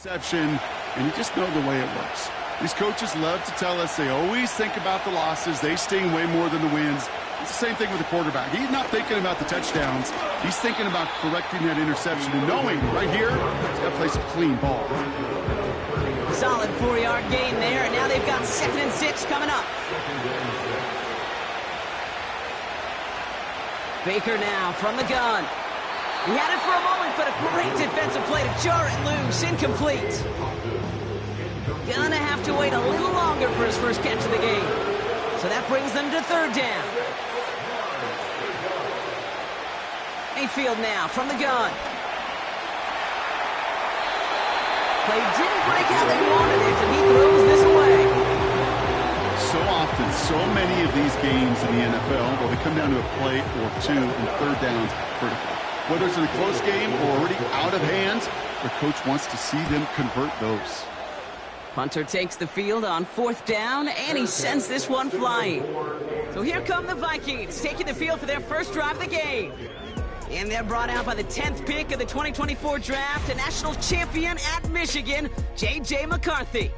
interception, and you just know the way it works. These coaches love to tell us they always think about the losses. They sting way more than the wins. It's the same thing with the quarterback. He's not thinking about the touchdowns. He's thinking about correcting that interception and knowing right here he's got to play some clean ball. Solid 4-yard gain there, and now they've got 2nd and 6 coming up. Baker now from the gun. He had it for a moment, but a great defensive play to jar it loose. Incomplete. Gonna have to wait a little longer for his first catch of the game. So that brings them to 3rd down. Mayfield now from the gun. Play didn't break how they wanted it, and he throws this away. So often, so many of these games in the NFL, well, they come down to a play or two and 3rd downs critical. Whether it's in a close game or already out of hand, the coach wants to see them convert those. Punter takes the field on 4th down, and he sends this one flying. So here come the Vikings, taking the field for their first drive of the game. And they're brought out by the 10th pick of the 2024 draft, a national champion at Michigan, J.J. McCarthy.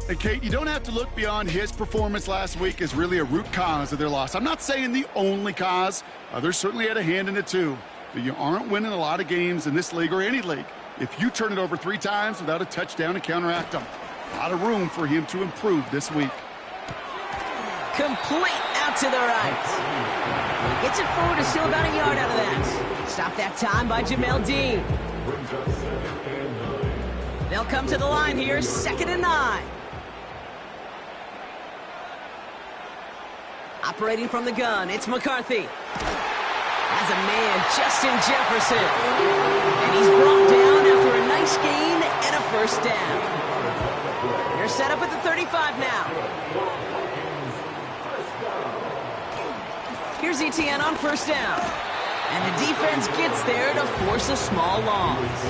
And Kate, you don't have to look beyond his performance last week as really a root cause of their loss. I'm not saying the only cause. Others certainly had a hand in it too. But you aren't winning a lot of games in this league or any league if you turn it over 3 times without a touchdown to counteract them. A lot of room for him to improve this week. Complete out to the right. And he gets it forward to still about a yard out of that. Stopped that time by Jamel Dean. They'll come to the line here, 2nd and 9. Operating from the gun, it's McCarthy. Has a man, Justin Jefferson. And he's brought down after a nice gain and a 1st down. They're set up at the 35 now. Here's Etienne on 1st down. And the defense gets there to force a small loss.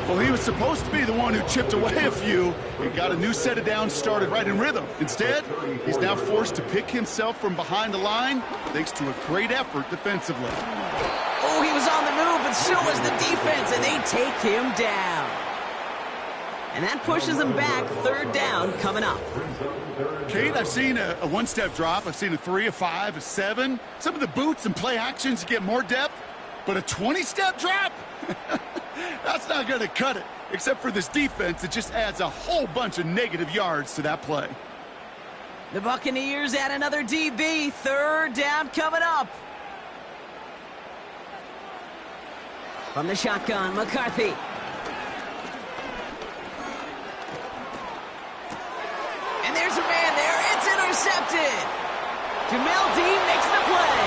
Well, he was supposed to be the one who chipped away a few and got a new set of downs started right in rhythm. Instead, he's now forced to pick himself from behind the line thanks to a great effort defensively. Oh, he was on the move, but so was the defense, and they take him down. And that pushes him back, 3rd down coming up. Kate, I've seen a 1-step drop. I've seen a 3, a 5, a 7. Some of the boots and play actions get more depth, but a 20-step drop? That's not going to cut it, except for this defense that just adds a whole bunch of negative yards to that play. The Buccaneers add another DB, 3rd down coming up. From the shotgun, McCarthy. And there's a man there. It's intercepted. Jamel Dean makes the play.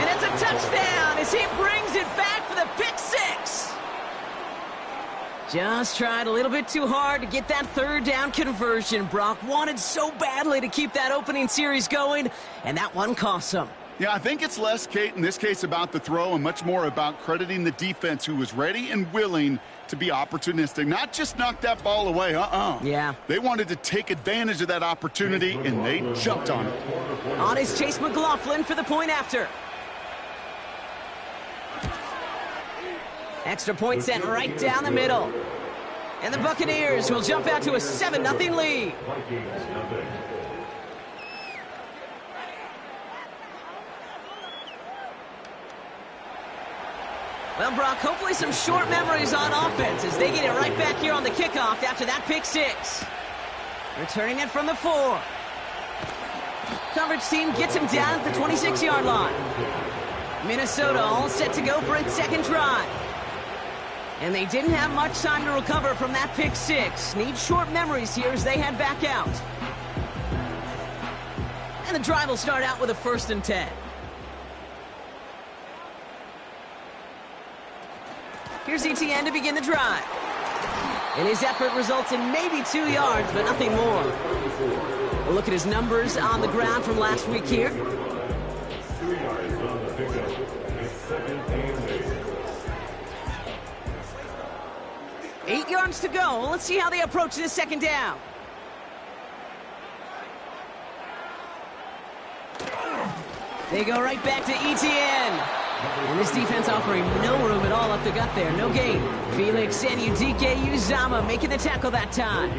And it's a touchdown as he brings it back for the pick 6. Just tried a little bit too hard to get that 3rd down conversion. Brock wanted so badly to keep that opening series going, and that one cost him. Yeah, I think it's less, Kate, in this case about the throw and much more about crediting the defense who was ready and willing to be opportunistic. Not just knock that ball away, Yeah. They wanted to take advantage of that opportunity, and they jumped on it. On is Chase McLaughlin for the point after. Extra point sent right down the middle. And the Buccaneers will jump out to a 7-0 lead. Well, Brock, hopefully some short memories on offense as they get it right back here on the kickoff after that pick 6. Returning it from the 4. Coverage team gets him down at the 26-yard line. Minnesota all set to go for its 2nd drive. And they didn't have much time to recover from that pick 6. Need short memories here as they head back out. And the drive will start out with a 1st and 10. Here's Etienne to begin the drive. And his effort results in maybe 2 yards, but nothing more. We'll look at his numbers on the ground from last week here. 8 yards to go. Let's see how they approach this 2nd down. They go right back to Etienne. And this defense offering no room at all up the gut there. No gain. Felix Anudike Uzama making the tackle that time.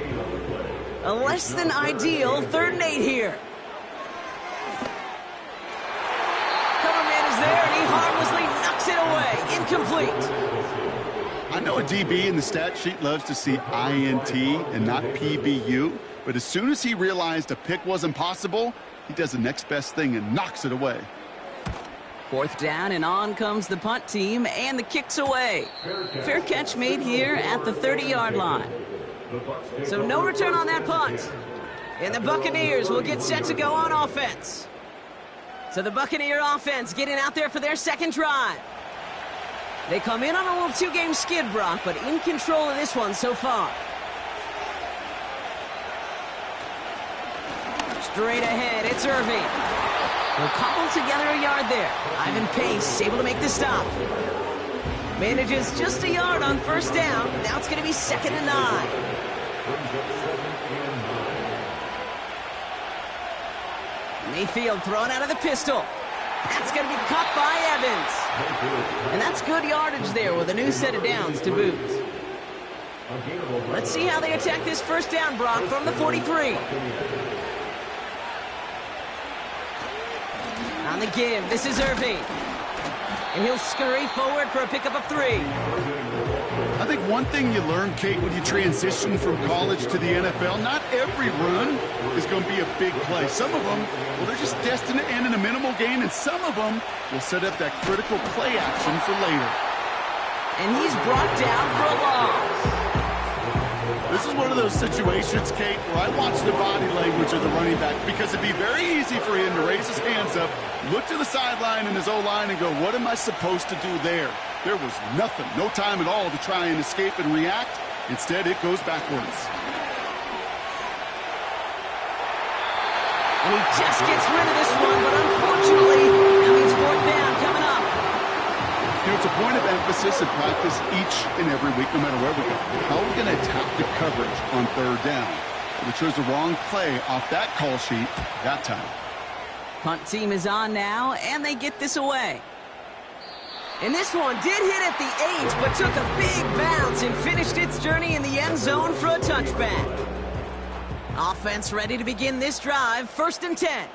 A less than ideal 3rd and 8 here. Cover man is there, and he harmlessly knocks it away. Incomplete. I know a DB in the stat sheet loves to see INT and not PBU, but as soon as he realized a pick wasn't possible, he does the next best thing and knocks it away. 4th down, and on comes the punt team, and the kick's away. Fair catch made here at the 30-yard line. So no return on that punt. And the Buccaneers will get set to go on offense. So the Buccaneer offense getting out there for their 2nd drive. They come in on a little 2-game skid, Brock, but in control of this one so far. Straight ahead, it's Irving. He'll cobble together a yard there. Ivan Pace able to make the stop. Manages just a yard on 1st down. Now it's going to be 2nd and 9. Mayfield thrown out of the pistol. That's going to be caught by Evans. And that's good yardage there with a new set of downs to boot. Let's see how they attack this 1st down, Brock, from the 43. On the give, this is Irving. And he'll scurry forward for a pickup of 3. I think one thing you learn, Kate, when you transition from college to the NFL, not every run is going to be a big play. Some of them, well, they're just destined to end in a minimal gain, and some of them will set up that critical play action for later. And he's brought down for a loss. This is one of those situations, Kate, where I watch the body language of the running back, because it'd be very easy for him to raise his hands up, look to the sideline in his O-line and go, what am I supposed to do there? There was nothing, no time at all to try and escape and react. Instead, it goes backwards. And he just gets rid of this one, but unfortunately, that means 4th down coming up. You know, it's a point of emphasis in practice each and every week, no matter where we go. How are we going to attack the coverage on 3rd down? We chose the wrong play off that call sheet that time. Punt team is on now, and they get this away. And this one did hit at the 8, but took a big bounce and finished its journey in the end zone for a touchback. Offense ready to begin this drive, 1st and 10.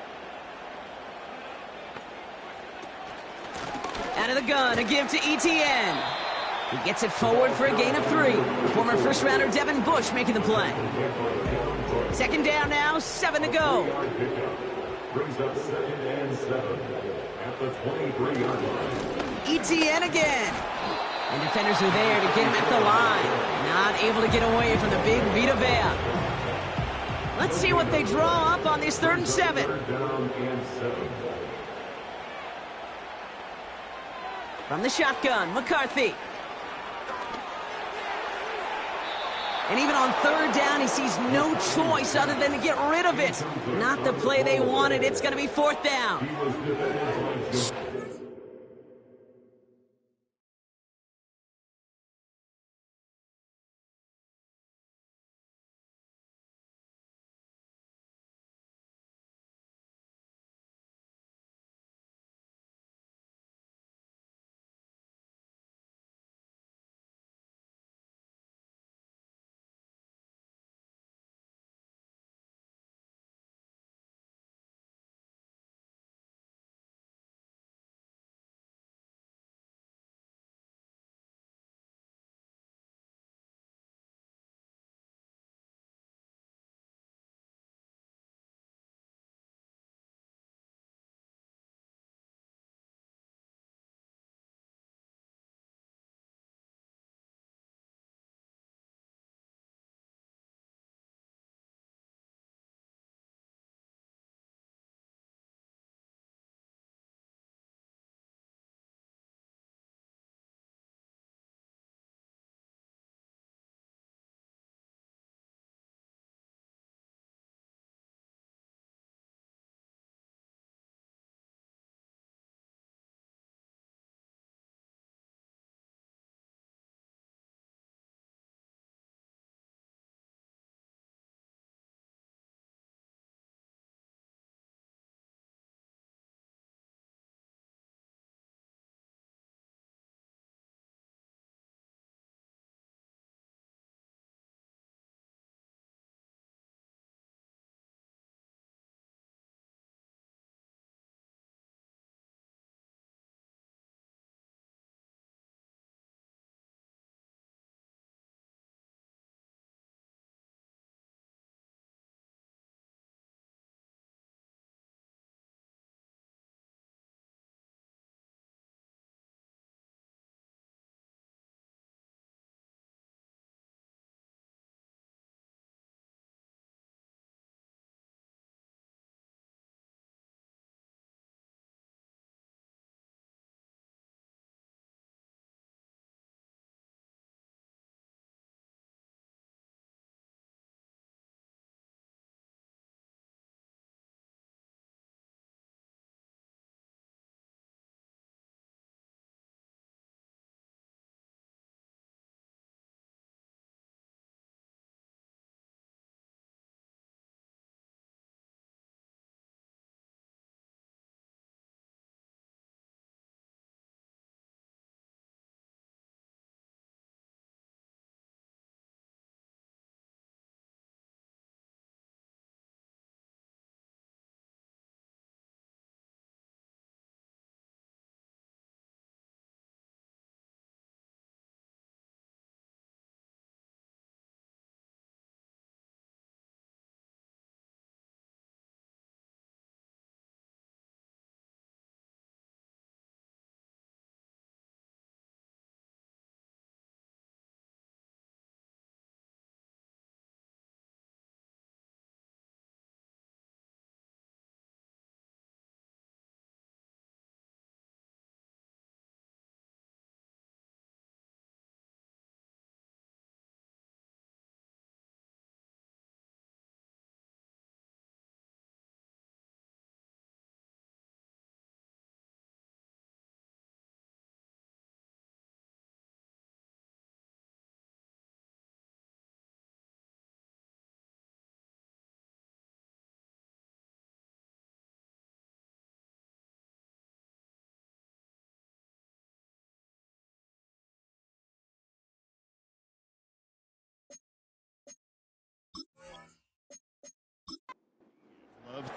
Out of the gun, a give to ETN. He gets it forward for a gain of 3. Former 1st-rounder Devin Bush making the play. 2nd down now, 7 to go. Brings up 2nd and 7 at the 23-yard line. ETN again. And defenders are there to get him at the line. Not able to get away from the big Vita Vea. Let's see what they draw up on this 3rd and 7. 3rd down and 7. From the shotgun, McCarthy. And even on 3rd down, he sees no choice other than to get rid of it. Not the play they wanted. It's going to be 4th down.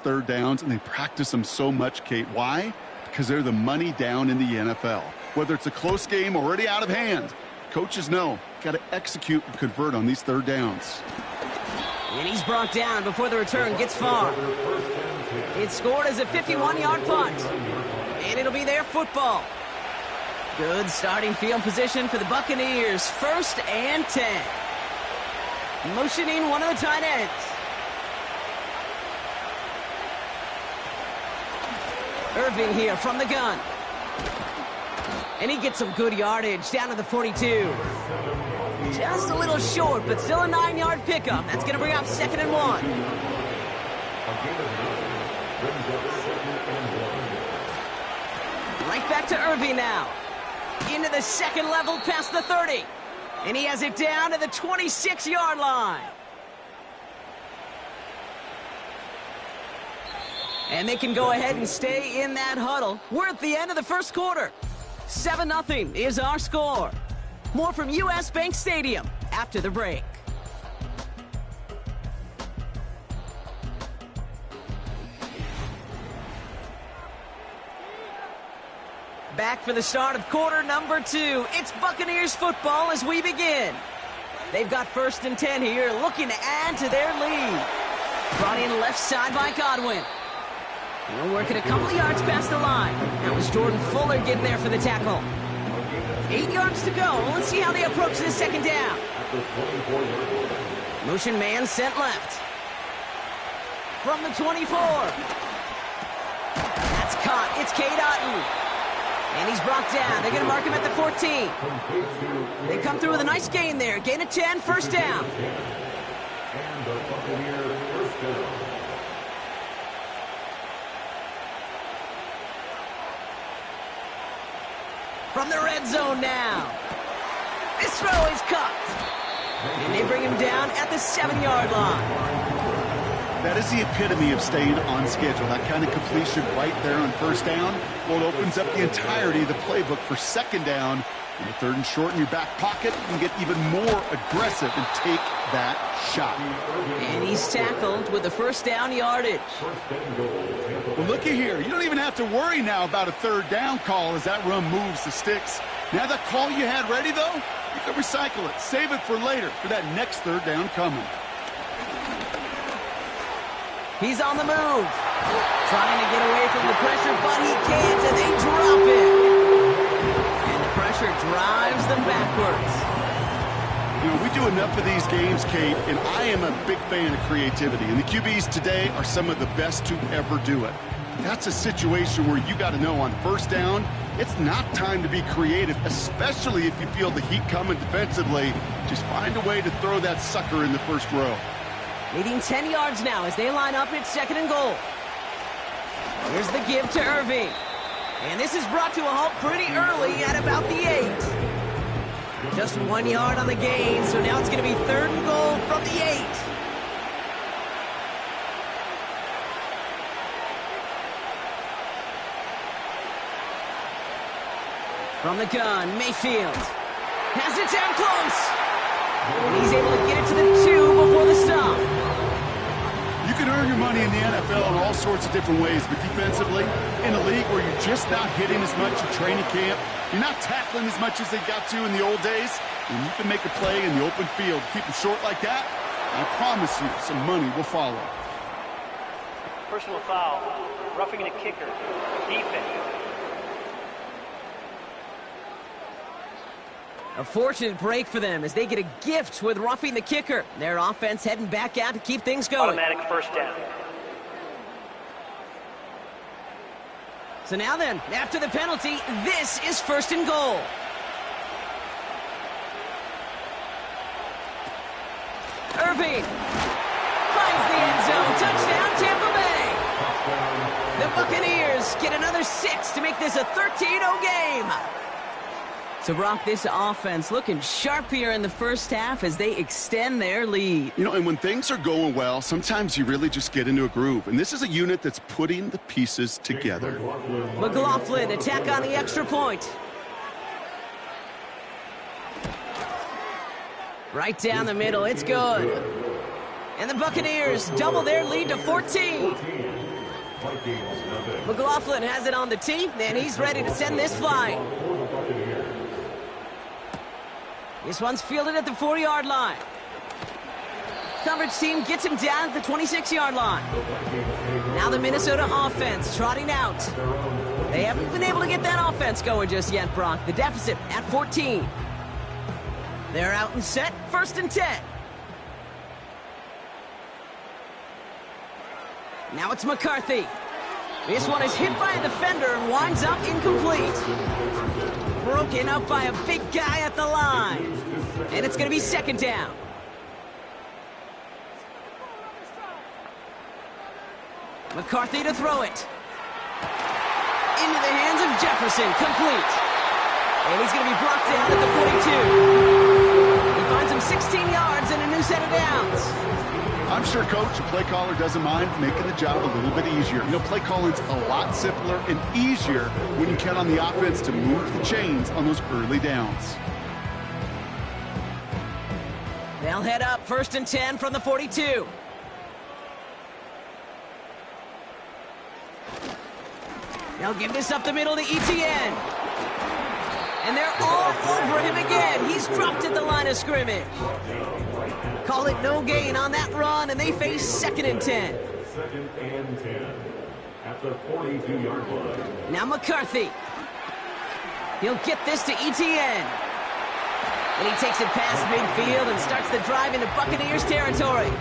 third downs, and they practice them so much, Kate. Why? Because they're the money down in the NFL. Whether it's a close game already out of hand, coaches know, got to execute and convert on these third downs. And he's brought down before the return gets far. It's scored as a 51-yard punt. And it'll be their football. Good starting field position for the Buccaneers. 1st and 10. Motioning one of the tight ends. Irving here from the gun. And he gets some good yardage down to the 42. Just a little short, but still a 9-yard pickup. That's going to bring up 2nd and 1. Right back to Irving now. Into the second level past the 30. And he has it down to the 26-yard line. And they can go ahead and stay in that huddle. We're at the end of the first quarter. 7-0 is our score. More from U.S. Bank Stadium after the break. Back for the start of quarter number 2. It's Buccaneers football as we begin. They've got 1st and 10 here, looking to add to their lead. Brought in left side by Godwin. We're working a couple of yards past the line. That was Jordan Fuller getting there for the tackle. 8 yards to go. Let's see how they approach this second down. Motion man sent left. From the 24. That's caught. It's Cade Otton. And he's brought down. They're going to mark him at the 14. They come through with a nice gain there. Gain of 10, 1st down. And the Buccaneers first down. From the red zone now. This throw is caught. And they bring him down at the 7-yard line. That is the epitome of staying on schedule. That kind of completion right there on 1st down. Well, it opens up the entirety of the playbook for 2nd down. And the 3rd and short in your back pocket, you can get even more aggressive and take that shot. And he's tackled with the 1st down yardage. Well, looky here. You don't even have to worry now about a 3rd down call as that run moves the sticks. Now that call you had ready, though, you can recycle it. Save it for later for that next 3rd down coming. He's on the move. Trying to get away from the pressure, but he can't, and they drop it. And the pressure drives them backwards. You know, we do enough of these games, Kate, and I am a big fan of creativity. And the QBs today are some of the best to ever do it. That's a situation where you got to know on 1st down, it's not time to be creative, especially if you feel the heat coming defensively. Just find a way to throw that sucker in the 1st row. Leading 10 yards now as they line up at 2nd and goal. Here's the give to Irving. And this is brought to a halt pretty early at about the 8. Just 1 yard on the gain, so now it's going to be 3rd and goal from the 8. From the gun, Mayfield has it down close. And he's able to get it to the 2 before the stop. You can earn your money in the NFL in all sorts of different ways, but defensively, in a league where you're just not hitting as much in training camp, you're not tackling as much as they got to in the old days, and you can make a play in the open field. Keep them short like that, I promise you some money will follow. Personal foul, roughing the kicker, defense. A fortunate break for them as they get a gift with roughing the kicker. Their offense heading back out to keep things going. Automatic 1st down. So now then, after the penalty, this is 1st and goal. Irving finds the end zone. Touchdown, Tampa Bay. The Buccaneers get another 6 to make this a 13-0 game. So, Brock, this offense looking sharp here in the 1st half as they extend their lead. You know, and when things are going well, sometimes you really just get into a groove. And this is a unit that's putting the pieces together. McLaughlin, attack on the extra point. Right down the middle, it's good. And the Buccaneers double their lead to 14. Vikings nothing. McLaughlin has it on the tee, and he's ready to send this flying. For the Buccaneers. This one's fielded at the 4-yard line. Coverage team gets him down at the 26-yard line. Now the Minnesota offense trotting out. They haven't been able to get that offense going just yet, Brock. The deficit at 14. They're out and set, 1st and 10. Now it's McCarthy. This one is hit by a defender and winds up incomplete. Broken up by a big guy at the line. And it's going to be 2nd down. McCarthy to throw it. Into the hands of Jefferson, complete. And he's going to be brought down at the 42. He finds him 16 yards and a new set of downs. I'm sure, Coach, a play caller doesn't mind making the job a little bit easier. You know, play calling's a lot simpler and easier when you count on the offense to move the chains on those early downs. They'll head up 1st and 10 from the 42. They'll give this up the middle to Etienne. And they're all over him again. He's dropped at the line of scrimmage. Call it no gain on that run, and they face 2nd and 10. 2nd and 10 at the 42-yard line. Now McCarthy. He'll get this to Etienne. And he takes it past midfield and starts the drive into Buccaneers territory.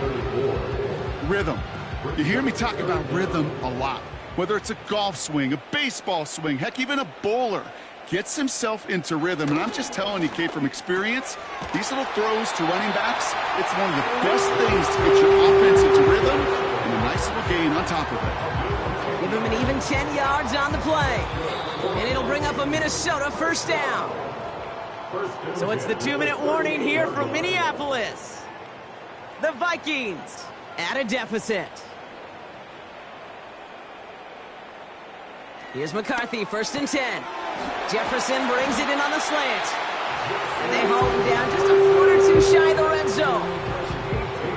Rhythm. You hear me talk about rhythm a lot. Whether it's a golf swing, a baseball swing, heck, even a bowler. Gets himself into rhythm, and I'm just telling you, Kate, from experience, these little throws to running backs, it's one of the best things to get your offense into rhythm, and a nice little gain on top of it. Give him an even 10 yards on the play, and it'll bring up a Minnesota 1st down. So it's the 2-minute warning here from Minneapolis. The Vikings at a deficit. Here's McCarthy, 1st and 10. Jefferson brings it in on the slant. And they haul him down just a foot or two shy of the red zone.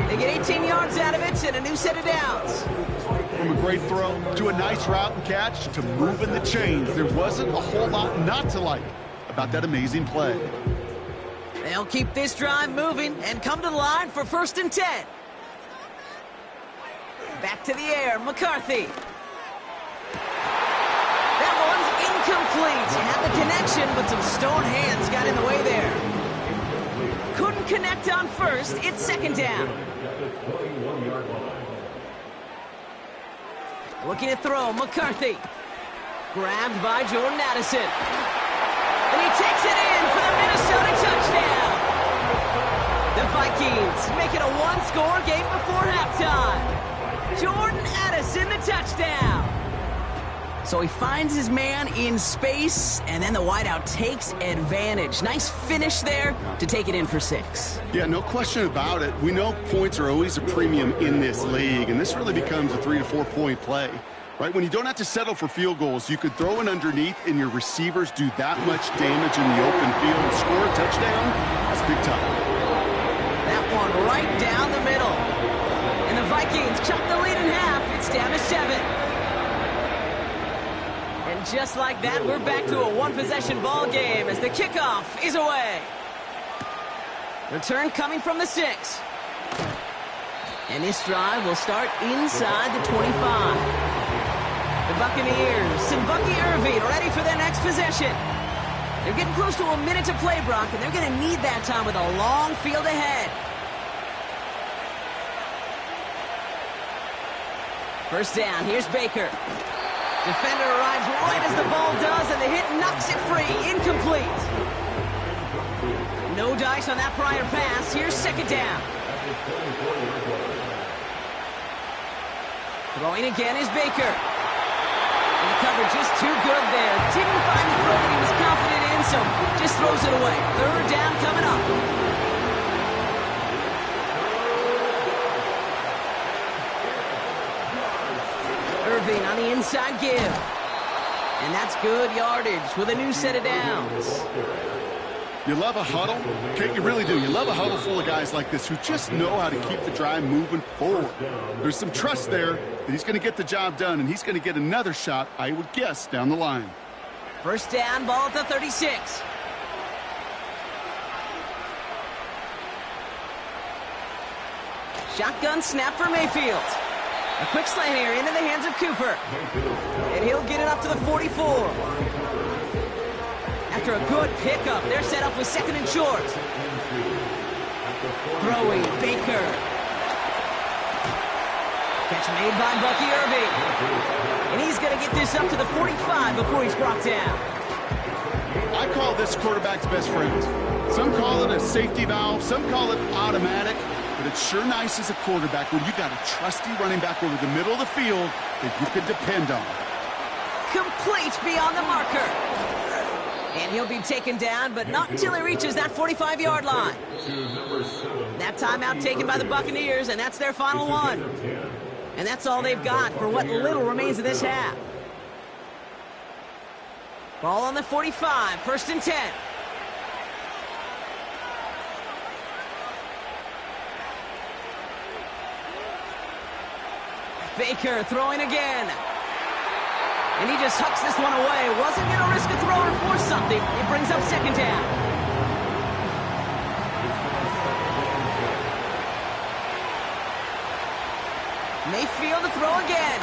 They get 18 yards out of it and a new set of downs. From a great throw to a nice route and catch to moving the chains, there wasn't a whole lot not to like about that amazing play. They'll keep this drive moving and come to the line for 1st and 10. Back to the air, McCarthy. Incomplete. Had the connection, but some stone hands got in the way there. Couldn't connect on 1st. It's 2nd down. Looking to throw, McCarthy. Grabbed by Jordan Addison. And he takes it in for the Minnesota touchdown. The Vikings make it a one-score game before halftime. Jordan Addison, the touchdown. So he finds his man in space, and then the wideout takes advantage. Nice finish there to take it in for 6. Yeah, no question about it. We know points are always a premium in this league, and this really becomes a 3 to 4 point play. Right, when you don't have to settle for field goals, you could throw it underneath and your receivers do that much damage in the open field and score a touchdown. That's big time. That one right down the middle. And the Vikings chop the lead in half. It's down to 7. And just like that, we're back to a one-possession ball game as the kickoff is away. Return coming from the 6. And this drive will start inside the 25. The Buccaneers and Bucky Irving ready for their next possession. They're getting close to a minute to play, Brock, and they're going to need that time with a long field ahead. 1st down, here's Baker. Defender arrives right as the ball does, and the hit knocks it free. Incomplete. No dice on that prior pass. Here's 2nd down. Throwing again is Baker. And the coverage is too good there. Didn't find the throw that he was confident in, so just throws it away. 3rd down coming up. Irving on the inside give. And that's good yardage with a new set of downs. You love a huddle? Okay, you really do. You love a huddle full of guys like this who just know how to keep the drive moving forward. There's some trust there that he's going to get the job done, and he's going to get another shot, I would guess, down the line. First down, ball at the 36. Shotgun snap for Mayfield. A quick slant here into the hands of Cooper. And he'll get it up to the 44. After a good pickup, they're set up with second and short. Throwing, Baker. Catch made by Bucky Irving. And he's going to get this up to the 45 before he's brought down. I call this quarterback's best friend. Some call it a safety valve, some call it automatic, but it's sure nice as a quarterback when you got a trusty running back over the middle of the field that you can depend on. Complete beyond the marker. And he'll be taken down, but not until he reaches that 45-yard line. That timeout taken by the Buccaneers, and that's their final one. And that's all they've got for what little remains of this half. Ball on the 45, first and 10. Baker throwing again. And he just hucks this one away. Wasn't going to risk a throw or force something. It brings up second down. Mayfield to throw again.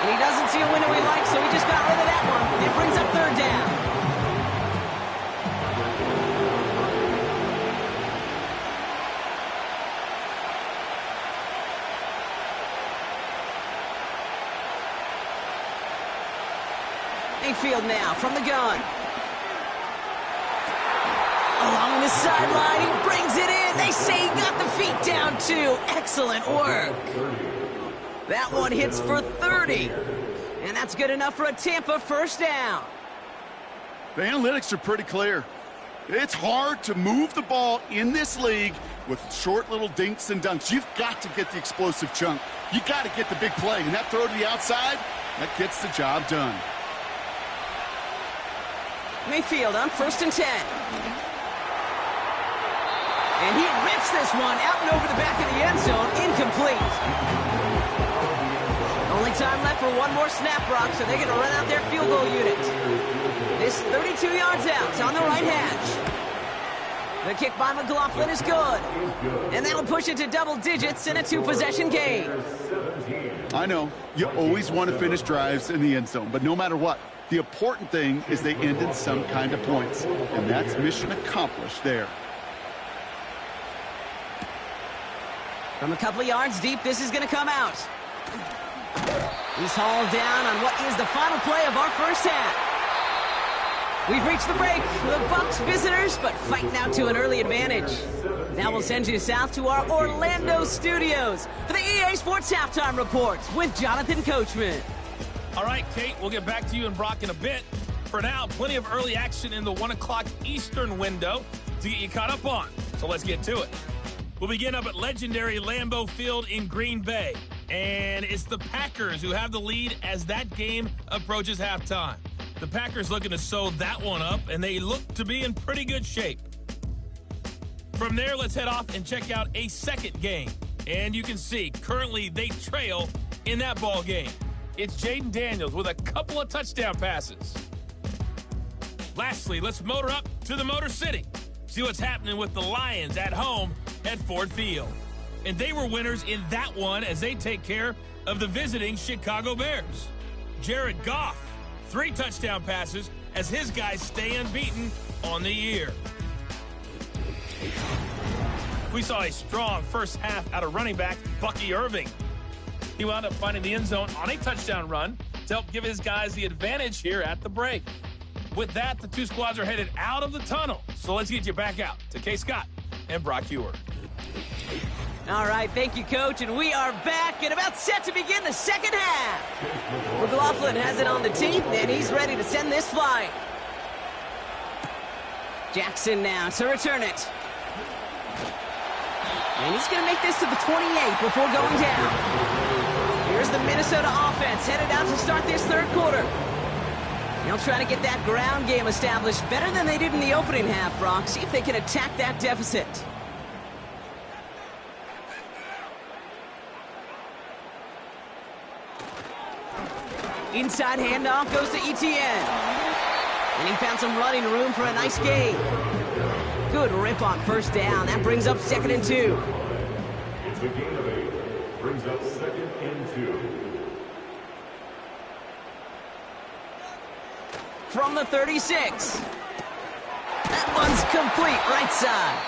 And he doesn't see a window he likes, so he just got rid of that one. It brings up third down. Mayfield now from the gun. Along the sideline, he brings it in. They say he got the feet down too. Excellent work. That one hits for 30. And that's good enough for a Tampa first down. The analytics are pretty clear. It's hard to move the ball in this league with short little dinks and dunks. You've got to get the explosive chunk. You got to get the big play. And that throw to the outside, that gets the job done. Mayfield on first and 10. And he rips this one out and over the back of the end zone. Incomplete. Only time left for one more snap, Brock, so they're going to run out their field goal unit. This 32 yards out on the right hash. The kick by McLaughlin is good. And that'll push it to double digits in a two-possession game. I know, you always want to finish drives in the end zone, but no matter what, the important thing is they end in some kind of points. And that's mission accomplished there. From a couple of yards deep, this is going to come out. He's hauled down on what is the final play of our first half. We've reached the break. The Bucs visitors, but fighting out to an early advantage. Now we'll send you south to our Orlando studios for the EA Sports Halftime Report with Jonathan Coachman. All right, Kate, we'll get back to you and Brock in a bit. For now, plenty of early action in the 1 o'clock Eastern window to get you caught up on. So let's get to it. We'll begin up at legendary Lambeau Field in Green Bay. And it's the Packers who have the lead as that game approaches halftime. The Packers looking to sew that one up, and they look to be in pretty good shape. From there, let's head off and check out a second game. And you can see, currently they trail in that ball game. It's Jaden Daniels with a couple of touchdown passes. Lastly, let's motor up to the Motor City. See what's happening with the Lions at home at Ford Field. And they were winners in that one as they take care of the visiting Chicago Bears. Jared Goff, 3 touchdown passes as his guys stay unbeaten on the year. We saw a strong first half out of running back Bucky Irving. He wound up finding the end zone on a touchdown run to help give his guys the advantage here at the break. With that, the two squads are headed out of the tunnel. So let's get you back out to Kay Scott and Brock Ewer. All right, thank you, Coach. And we are back and about set to begin the second half. McLaughlin has it on the tee, and he's ready to send this flying. Jackson now to return it. And he's going to make this to the 28 before going down. Here's the Minnesota offense headed out to start this third quarter. They'll try to get that ground game established better than they did in the opening half, Brock. See if they can attack that deficit. Inside handoff goes to Etienne. And he found some running room for a nice gain. Good rip on first down. That brings up 2nd and 2. It's a gain of 8. Brings up 2nd and 2. From the 36. That one's complete, right side.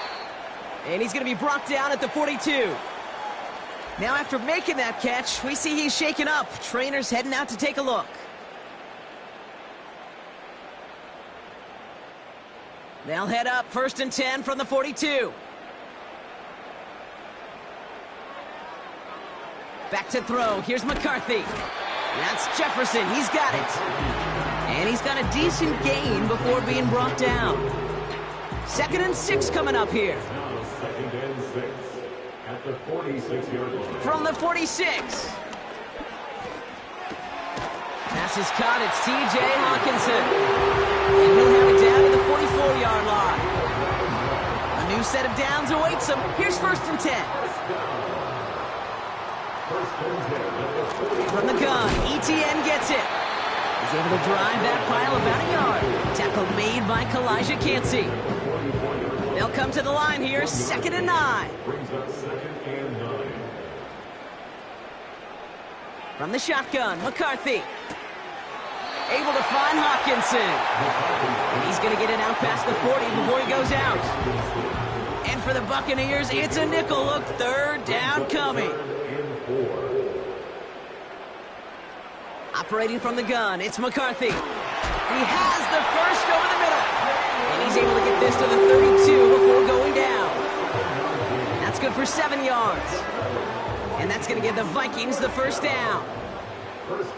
And he's going to be brought down at the 42. Now after making that catch, we see he's shaken up. Trainer's heading out to take a look. They'll head up 1st and 10 from the 42. Back to throw. Here's McCarthy. That's Jefferson. He's got it. And he's got a decent gain before being brought down. 2nd and 6 coming up here. Now 2nd and 6 at the 46-yard line. From the 46. Pass is caught. It's T.J. Hawkinson. And he'll have it down to the 44-yard line. A new set of downs awaits him. Here's 1st and 10. From the gun, Etienne gets it. He's able to drive that pile about a yard. Tackle made by Kalijah Cansey. They'll come to the line here, 2nd and 9. Brings up 2nd and 9. From the shotgun, McCarthy. Able to find Hawkinson. And he's going to get it out past the 40 before he goes out. And for the Buccaneers, it's a nickel look. 3rd down coming. Operating from the gun, it's McCarthy. He has the first over the middle. And he's able to get this to the 32 before going down. That's good for 7 yards. And that's going to give the Vikings the 1st down.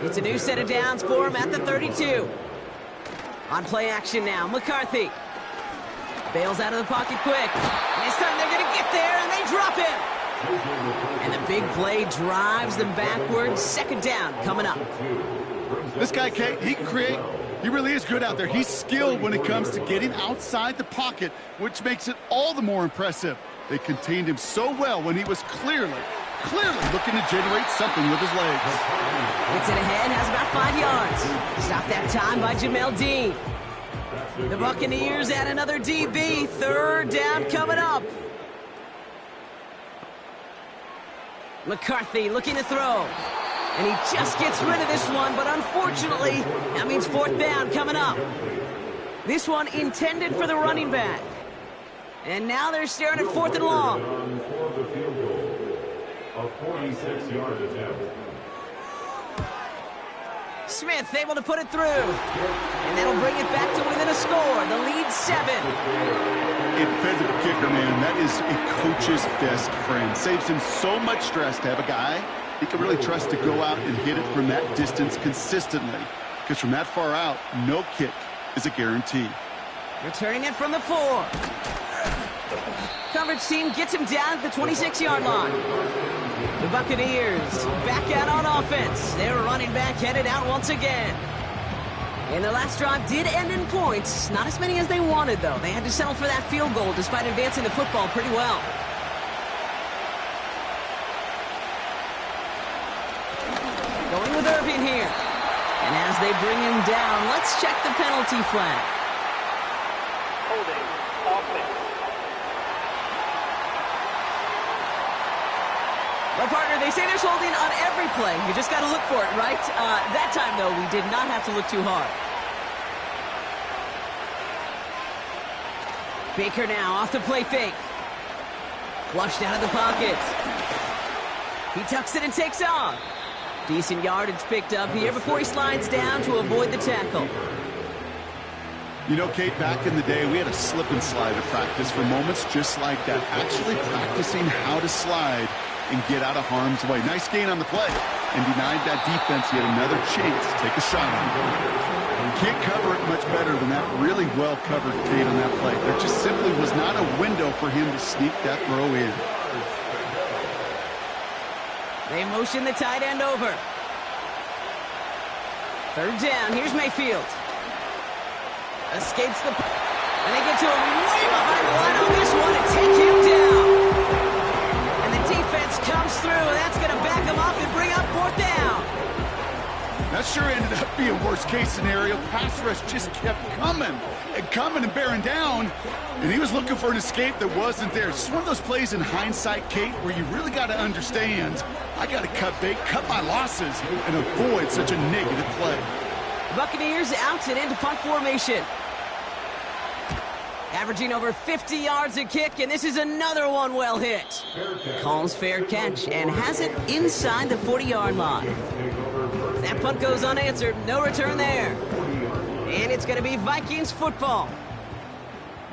It's a new set of downs for him at the 32. On play action now, McCarthy. Bails out of the pocket quick. And this time they're going to get there, and they drop him. And the big play drives them backwards. 2nd down coming up. This guy, Kate, he can create. He really is good out there. He's skilled when it comes to getting outside the pocket, which makes it all the more impressive. They contained him so well when he was clearly looking to generate something with his legs. Gets it ahead, has about 5 yards. Stopped that time by Jamel Dean. The Buccaneers add another DB. 3rd down coming up. McCarthy looking to throw. And he just gets rid of this one, but unfortunately, that means 4th down coming up. This one intended for the running back. And now they're staring at 4th and long. For the field goal, a 46-yard attempt. Smith able to put it through. And that'll bring it back to within a score. The lead 7. Independent kicker, man, that is a coach's best friend. Saves him so much stress to have a guy he can really trust to go out and hit it from that distance consistently. Because from that far out, no kick is a guarantee. Returning it from the 4. Coverage team gets him down at the 26-yard line. The Buccaneers back out on offense. Their running back headed out once again. And their last drive did end in points. Not as many as they wanted, though. They had to settle for that field goal despite advancing the football pretty well. Going with Irving here. And as they bring him down, let's check the penalty flag. Holding, offense. Well, partner, they say there's holding on every play. You just got to look for it, right? That time, though, we did not have to look too hard. Baker now off the play fake. Flushed out of the pocket. He tucks it and takes off. Decent yardage picked up here before he slides down to avoid the tackle. You know, Kate, back in the day, we had a slip and slide at practice for moments just like that. Actually practicing how to slide and get out of harm's way. Nice gain on the play. And denied that defense yet another chance to take a shot on him. Can't cover it much better than that. Really well covered, Kate, on that play. There just simply was not a window for him to sneak that throw in. They motion the tight end over. 3rd down. Here's Mayfield. Escapes the... And they get to him way behind the line on this one and take him down. And the defense comes through, and that's going to back him up and bring up 4th down. That sure ended up being worst-case scenario. Pass rush just kept coming and bearing down, and he was looking for an escape that wasn't there. It's just one of those plays in hindsight, Kate, where you really got to understand, I got to cut bait, cut my losses, and avoid such a negative play. Buccaneers out and into punt formation. Averaging over 50 yards a kick, and this is another one well hit. Calls fair catch and has it inside the 40-yard line. That punt goes unanswered. No return there. And it's going to be Vikings football.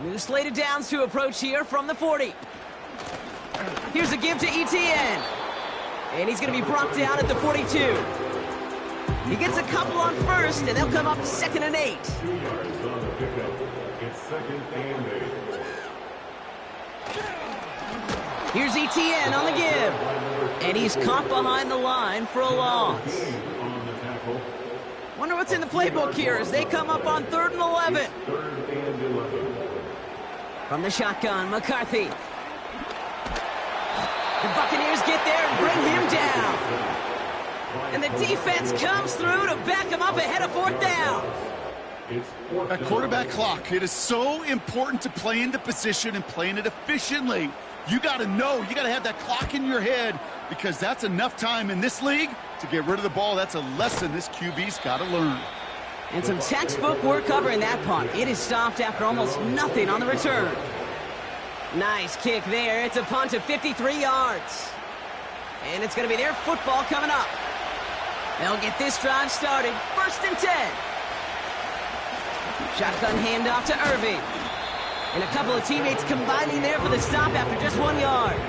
New slated downs to approach here from the 40. Here's a give to Etienne. And he's going to be brought down at the 42. He gets a couple on first, and they'll come up 2nd and 8. It's 2nd and 8. Here's Etienne on the give. And he's caught behind the line for a loss. Wonder what's in the playbook here as they come up on 3rd and 11. From the shotgun, McCarthy. The Buccaneers get there and bring him down. And the defense comes through to back him up ahead of 4th down. That quarterback clock, it is so important to play into position and playing it efficiently. You got to know, you got to have that clock in your head because that's enough time in this league to get rid of the ball. That's a lesson this QB's got to learn. And some textbook work covering that punt. It is stopped after almost nothing on the return. Nice kick there. It's a punt of 53 yards. And it's going to be their football coming up. They'll get this drive started. 1st and 10. Shotgun handoff to Irving. And a couple of teammates combining there for the stop after just 1 yard.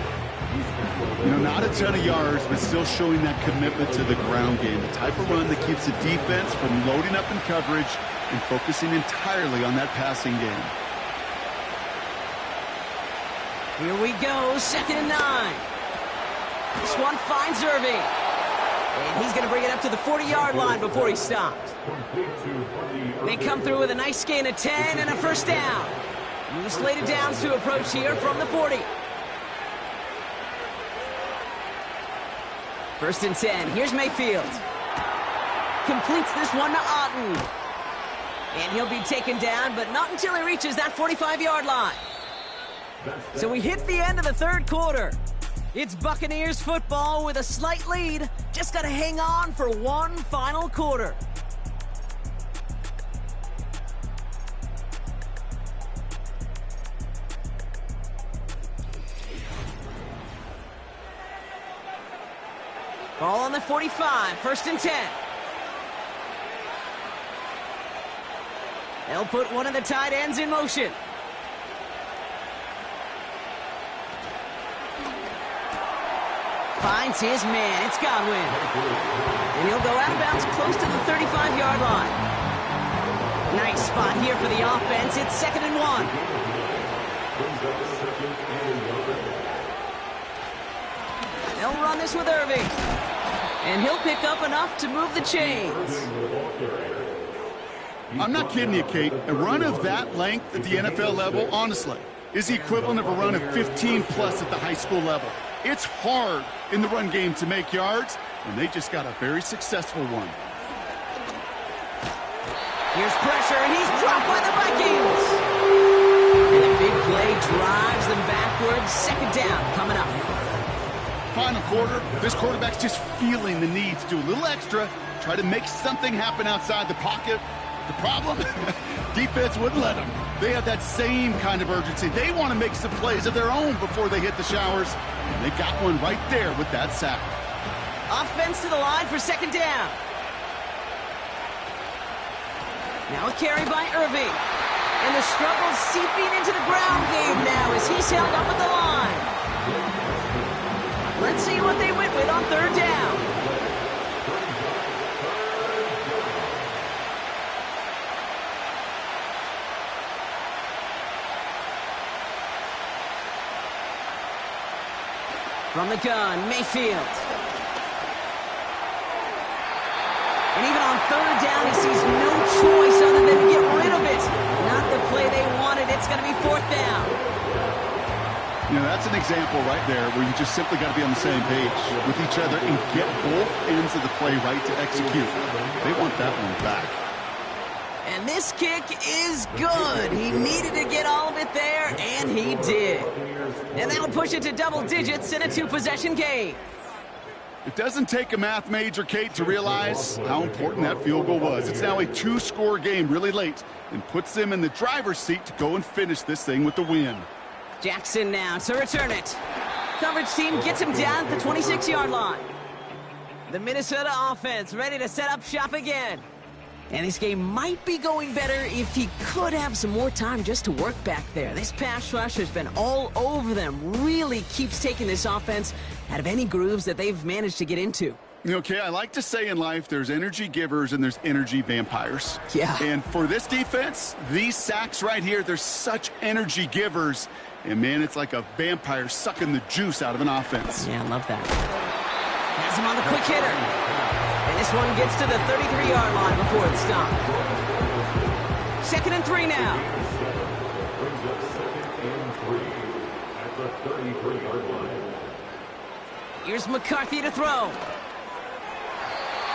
You know, not a ton of yards, but still showing that commitment to the ground game. The type of run that keeps the defense from loading up in coverage and focusing entirely on that passing game. Here we go, 2nd and 9. This one finds Irving. And he's going to bring it up to the 40-yard line before he's stopped. They come through with a nice gain of 10 and a 1st down. New slated downs to approach here from the 40. 1st and 10. Here's Mayfield. Completes this one to Otten. And he'll be taken down, but not until he reaches that 45-yard line. So we hit the end of the 3rd quarter. It's Buccaneers football with a slight lead. Just got to hang on for one final quarter. Ball on the 45, 1st and 10. They'll put one of the tight ends in motion. Finds his man. It's Godwin. And he'll go out of bounds close to the 35-yard line. Nice spot here for the offense. It's 2nd and 1. They'll run this with Irving. And he'll pick up enough to move the chains. I'm not kidding you, Kate. A run of that length at the NFL level, honestly, is the equivalent of a run of 15-plus at the high school level. It's hard in the run game to make yards, and they just got a very successful one. Here's pressure, and he's dropped by the Vikings. And a big play drives them backwards. 2nd down coming up. Final quarter, this quarterback's just feeling the need to do a little extra, try to make something happen outside the pocket. The problem? Defense wouldn't let them. They have that same kind of urgency. They want to make some plays of their own before they hit the showers, and they got one right there with that sack. Offense to the line for 2nd down. Now a carry by Irving. And the struggle seeping into the ground game now as he's held up at the line. Let's see what they went with on 3rd down. From the gun, Mayfield. And even on 3rd down, he sees no choice other than to get rid of it. play they wanted. It's going to be 4th down. You know, that's an example right there where you just simply got to be on the same page with each other and get both ends of the play right to execute. They want that one back. And this kick is good. He needed to get all of it there, and he did. And that'll push it to double digits in a 2-possession game. It doesn't take a math major, Kate, to realize how important that field goal was. It's now a 2-score game really late and puts them in the driver's seat to go and finish this thing with the win. Jackson now to return it. Coverage team gets him down at the 26-yard line. The Minnesota offense ready to set up shop again. And this game might be going better if he could have some more time just to work back there. This pass rush has been all over them. Really keeps taking this offense out of any grooves that they've managed to get into. Okay, I like to say in life there's energy givers and there's energy vampires. Yeah. And for this defense, these sacks right here, they're such energy givers. And, man, it's like a vampire sucking the juice out of an offense. Yeah, I love that. Has him on the quick hitter. And this one gets to the 33-yard line before it's stopped. 2nd and 3 now. Brings up 2nd and 3 at the 33-yard line. Here's McCarthy to throw.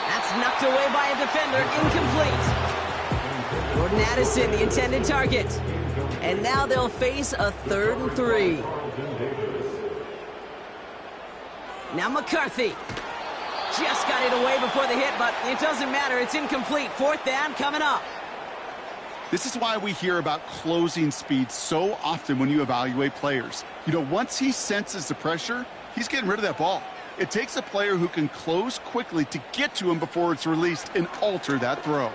That's knocked away by a defender, incomplete. Jordan Addison, the intended target. And now they'll face a 3rd and 3. Now McCarthy. Just got it away before the hit, but it doesn't matter. It's incomplete. 4th down coming up. This is why we hear about closing speed so often when you evaluate players. You know, once he senses the pressure, he's getting rid of that ball. It takes a player who can close quickly to get to him before it's released and alter that throw.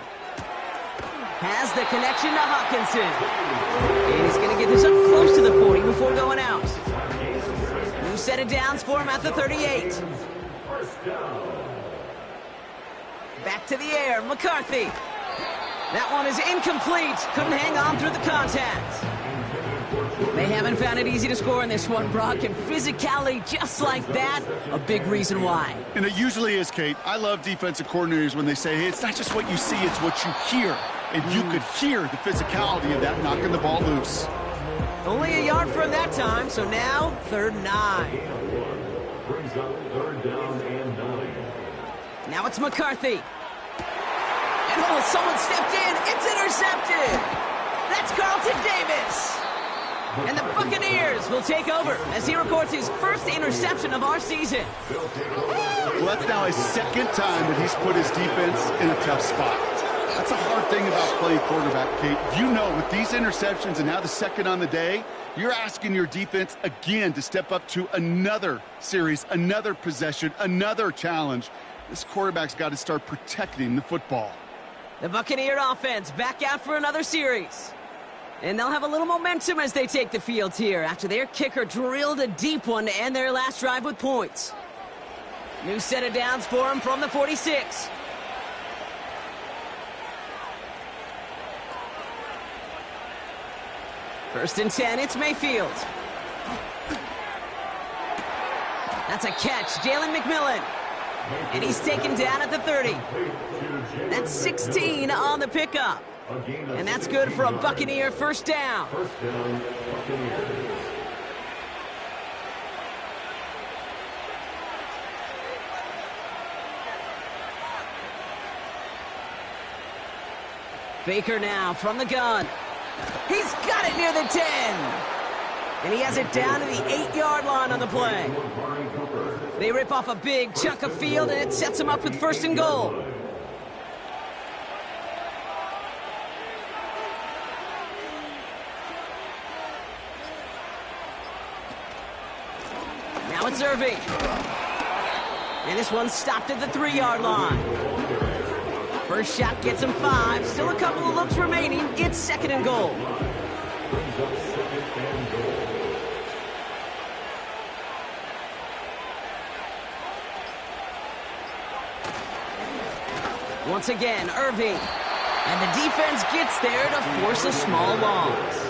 Has the connection to Hawkinson. And he's going to get this up close to the 40 before going out. New set of downs for him at the 38. Back to the air, McCarthy. That one is incomplete. Couldn't hang on through the contact. They haven't found it easy to score in this one, Brock, and physicality just like that, a big reason why. And it usually is, Kate. I love defensive coordinators when they say, hey, it's not just what you see, it's what you hear. And you could hear the physicality of that knocking the ball loose. Only a yard from that time, so now 3rd and 9. Brings up 3rd down and 9. Now it's McCarthy. And oh, someone stepped in. It's intercepted. That's Carlton Davis. And the Buccaneers will take over as he records his first interception of our season. Well, that's now his 2nd time that he's put his defense in a tough spot. That's a hard thing about playing quarterback, Kate. You know, with these interceptions and now the 2nd on the day, you're asking your defense again to step up to another series, another possession, another challenge. This quarterback's got to start protecting the football. The Buccaneer offense back out for another series. And they'll have a little momentum as they take the field here after their kicker drilled a deep one to end their last drive with points. New set of downs for him from the 46. First and 10, it's Mayfield. That's a catch, Jalen McMillan. And he's taken down at the 30. That's 16 on the pickup. And that's good for a Buccaneer 1st down. Buccaneers. Baker now from the gun. He's got it near the 10. And he has it down to the 8-yard line on the play. They rip off a big chunk of field, and it sets them up with 1st and goal. Now it's Irving. And this one's stopped at the 3-yard line. First shot gets him 5. Still a couple of looks remaining. It's 2nd and goal. Once again, Irving. And the defense gets there to force a small loss.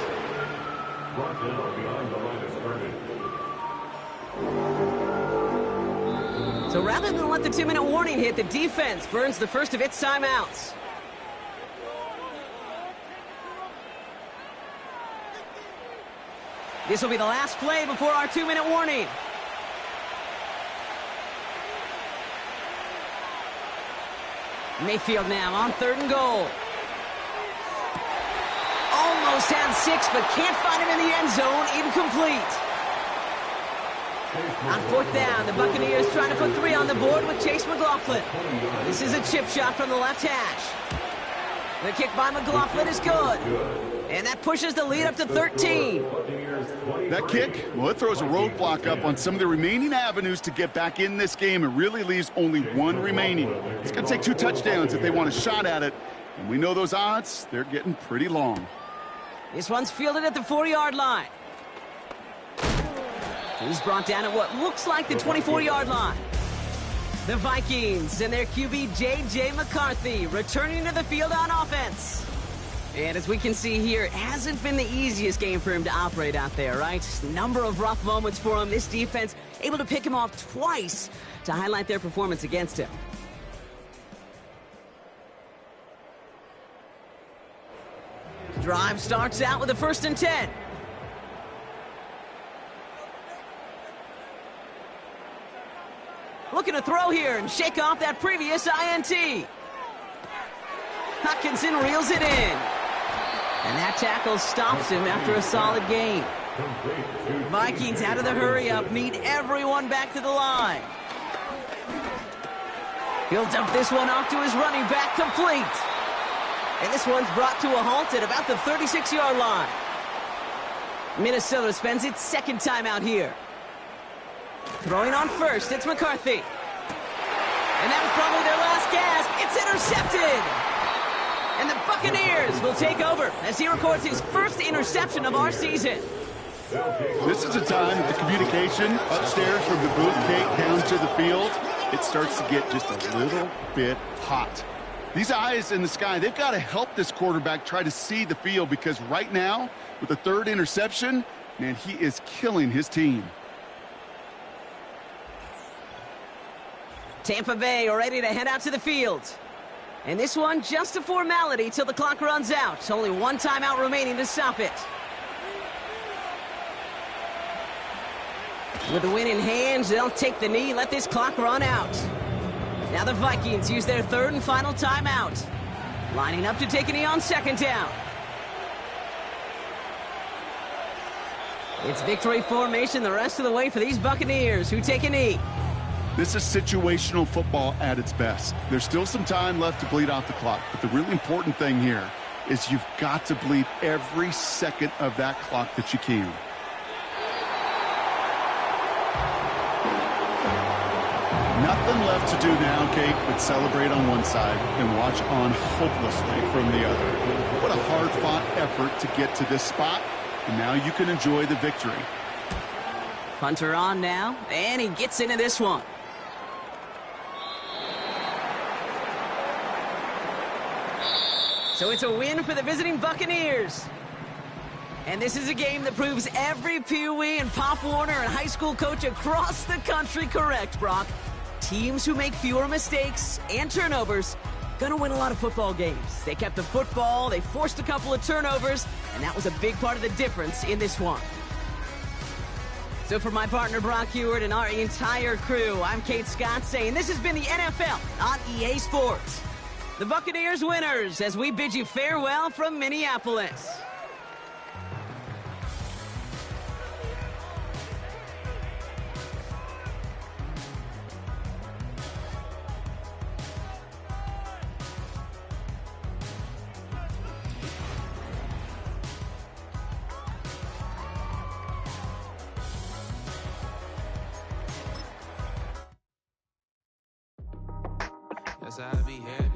So rather than let the 2-minute warning hit, the defense burns the first of its timeouts. This will be the last play before our 2-minute warning. Mayfield now on 3rd and goal. Almost had 6, but can't find him in the end zone. Incomplete. On 4th down, the Buccaneers trying to put 3 on the board with Chase McLaughlin. This is a chip shot from the left hash. The kick by McLaughlin is good. And that pushes the lead up to 13. That kick, well, it throws a roadblock up on some of the remaining avenues to get back in this game. It really leaves only 1 remaining. It's going to take 2 touchdowns if they want a shot at it. And we know those odds, they're getting pretty long. This one's fielded at the 4-yard line. He's brought down at what looks like the 24-yard line. The Vikings and their QB J.J. McCarthy returning to the field on offense. And as we can see here, it hasn't been the easiest game for him to operate out there, right? Number of rough moments for him. This defense able to pick him off twice to highlight their performance against him. Drive starts out with a 1st and 10. Looking to throw here and shake off that previous INT. Hutchinson reels it in. And that tackle stops him after a solid gain. Vikings out of the hurry-up need everyone back to the line. He'll dump this one off to his running back, complete. And this one's brought to a halt at about the 36-yard line. Minnesota spends its 2nd timeout here. Throwing on 1st, it's McCarthy. And that was probably their last gasp. It's intercepted. And the Buccaneers will take over as he records his 1st interception of our season. This is a time that the communication upstairs from the booth gate down to the field, it starts to get just a little bit hot. These eyes in the sky, they've got to help this quarterback try to see the field, because right now, with the 3rd interception, man, he is killing his team. Tampa Bay are ready to head out to the field. And this one, just a formality till the clock runs out. Only 1 timeout remaining to stop it. With the win in hand, they'll take the knee, let this clock run out. Now the Vikings use their 3rd and final timeout. Lining up to take a knee on 2nd down. It's victory formation the rest of the way for these Buccaneers who take a knee. This is situational football at its best. There's still some time left to bleed off the clock, but the really important thing here is you've got to bleed every second of that clock that you can. Nothing left to do now, Kate, but celebrate on one side and watch on hopelessly from the other. What a hard-fought effort to get to this spot, and now you can enjoy the victory. Punter on now, and he gets into this one. So it's a win for the visiting Buccaneers. And this is a game that proves every Pee Wee and Pop Warner and high school coach across the country correct, Brock. Teams who make fewer mistakes and turnovers gonna win a lot of football games. They kept the football, they forced a couple of turnovers, and that was a big part of the difference in this one. So for my partner Brock Huard and our entire crew, I'm Kate Scott saying this has been the NFL on EA Sports. The Buccaneers winners as we bid you farewell from Minneapolis. Yes, I be here.